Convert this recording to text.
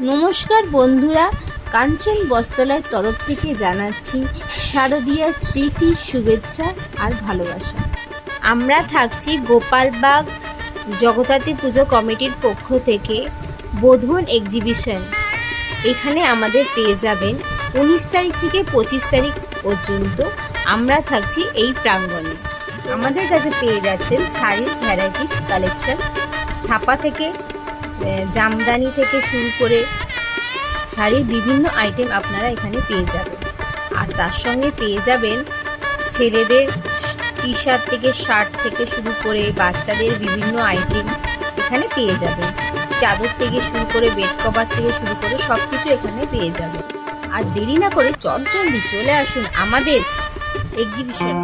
নমস্কার বন্ধুরা, কাঞ্চন বস্ত্রালয়ের তরফ থেকে জানাচ্ছি শারদীয়ার প্রীতি, শুভেচ্ছা আর ভালোবাসা। আমরা থাকছি গোপালবাগ জগদ্ধাত্রী পুজো কমিটির পক্ষ থেকে বোধন এক্সিবিশন। এখানে আমাদের পেয়ে যাবেন 19 তারিখ থেকে 25 তারিখ পর্যন্ত আমরা থাকছি এই প্রাঙ্গণে। আমাদের কাছে পেয়ে যাচ্ছেন শাড়ির ভ্যারাইটিস কালেকশন, ছাপা থেকে জামদানি থেকে শুরু করে শাড়ির বিভিন্ন আইটেম আপনারা এখানে পেয়ে যাবেন। আর তার সঙ্গে পেয়ে যাবেন ছেলেদের টি শার্ট থেকে শার্ট থেকে শুরু করে বাচ্চাদের বিভিন্ন আইটেম এখানে পেয়ে যাবেন। চাদর থেকে শুরু করে বেড কভার থেকে শুরু করে সব কিছু এখানে পেয়ে যাবেন। আর দেরি না করে চটজলদি চলে আসুন আমাদের এক্সিবিশনে।